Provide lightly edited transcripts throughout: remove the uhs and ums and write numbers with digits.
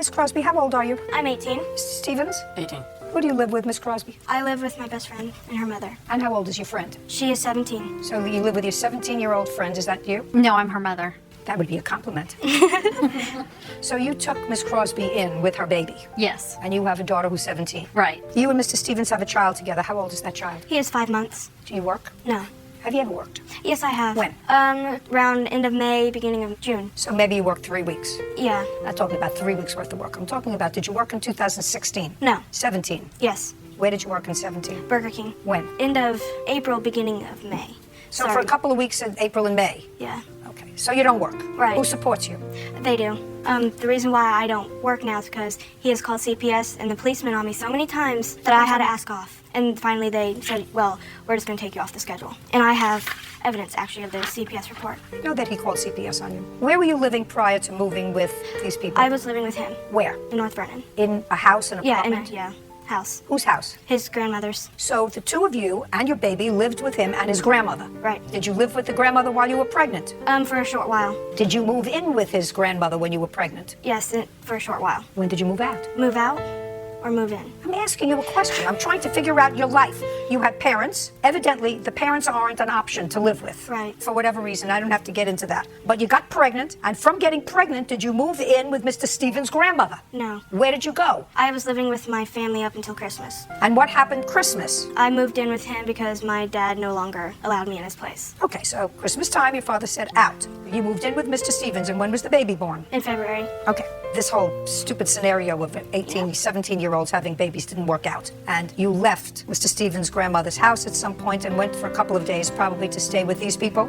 Miss Crosby, how old are you? I'm 18. Stevens? 18. Who do you live with, Miss Crosby? I live with my best friend and her mother. And how old is your friend? She is 17. So you live with your 17-year-old friend, is that you? No, I'm her mother. That would be a compliment. So you took Miss Crosby in with her baby, Yes. and you have a daughter who's 17. Right. You and Mr. Stevens have a child together. How old is that child? He is 5 months. Do you work? No. Have you ever worked? Yes, I have. When? Around end of May, beginning of June. So maybe you worked 3 weeks. Yeah. I'm not talking about 3 weeks worth of work. I'm talking about, did you work in 2016? No. 17. Yes. Where did you work in 17? Burger King. When? End of April, beginning of May. So for a couple of weeks in April and May? Yeah. Okay, so you don't work? Right. Who supports you? They do. The reason why I don't work now is because he has called CPS and the policeman on me so many times that I had to ask off. And finally they said, well, we're just going to take you off the schedule. And I have evidence, actually, of the CPS report. I know that he called CPS on you. Where were you living prior to moving with these people? I was living with him Where? in North Vernon. In a house, an Yeah, apartment? house. Whose house? His grandmother's. So the two of you and your baby lived with him and his grandmother? Right. Did you live with the grandmother while you were pregnant? For a short while. Did you move in with his grandmother when you were pregnant? Yes, for a short while. When did you move out? Move out or move in? I'm asking you a question. I'm trying to figure out your life. You had parents. Evidently, the parents aren't an option to live with. Right. For whatever reason. I don't have to get into that. But you got pregnant, and from getting pregnant, did you move in with Mr. Stevens' grandmother? No. Where did you go? I was living with my family up until Christmas. And what happened Christmas? I moved in with him because my dad no longer allowed me in his place. Okay, so Christmas time, your father said out. You moved in with Mr. Stevens, and when was the baby born? In February. Okay, this whole stupid scenario of 18, 17-year-olds having babies didn't work out. And you left Mr. Stevens' grandmother's house at some point and went for a couple of days probably to stay with these people.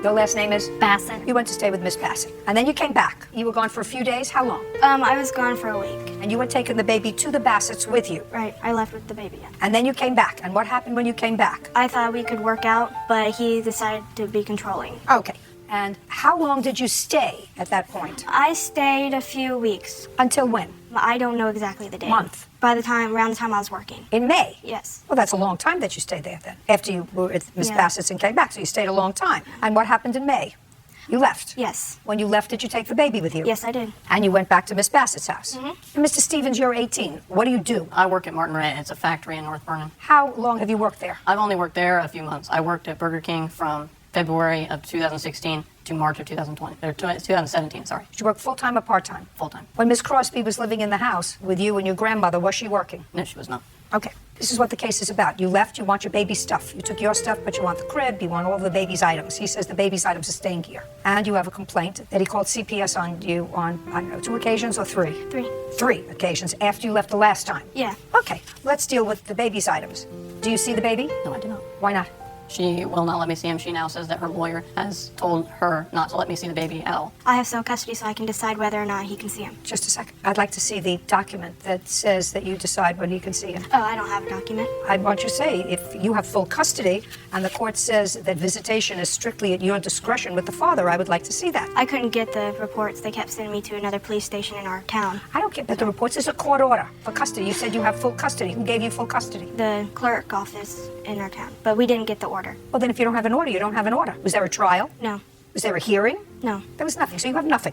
Your last name is? Bassett. You went to stay with Miss Bassett. And then you came back. You were gone for a few days. How long? I was gone for a week. And you had taken the baby to the Bassetts with you. Right, I left with the baby. Yeah. And then you came back. And what happened when you came back? I thought we could work out, but he decided to be controlling. Okay. And how long did you stay at that point? I stayed a few weeks. Until when? I don't know exactly the date. Month. Around the time I was working. In May? Yes. Well, that's a long time that you stayed there then. After you were at Miss Yeah. Bassett's and came back, so you stayed a long time. And what happened in May? You left? Yes. When you left, did you take the baby with you? Yes, I did. And you went back to Miss Bassett's house? Mm-hmm. And Mr. Stevens, you're 18. What do you do? I work at Martin Ray. It's a factory in North Vernon. How long have you worked there? I've only worked there a few months. I worked at Burger King from February of 2016 to March of 2017, sorry. Did you work full-time or part-time? Full-time. When Miss Crosby was living in the house with you and your grandmother, was she working? No, she was not. Okay. This is what the case is about. You left, you want your baby's stuff. You took your stuff, but you want the crib, you want all the baby's items. He says the baby's items are staying here. And you have a complaint that he called CPS on you on, I don't know, 2 occasions or 3? 3. 3 occasions after you left the last time. Yeah. Okay, let's deal with the baby's items. Do you see the baby? No, I do not. Why not? She will not let me see him. She now says that her lawyer has told her not to let me see the baby at all. I have sole custody so I can decide whether or not he can see him. Just a second. I'd like to see the document that says that you decide when he can see him. Oh, I don't have a document. I want you to say, if you have full custody and the court says that visitation is strictly at your discretion with the father, I would like to see that. I couldn't get the reports. They kept sending me to another police station in our town. I don't get that the reports. There's a court order for custody. You said you have full custody. Who gave you full custody? The clerk office in our town. But we didn't get the order. Well, then if you don't have an order, you don't have an order. Was there a trial? No. Was there a hearing? No. There was nothing. So you have nothing.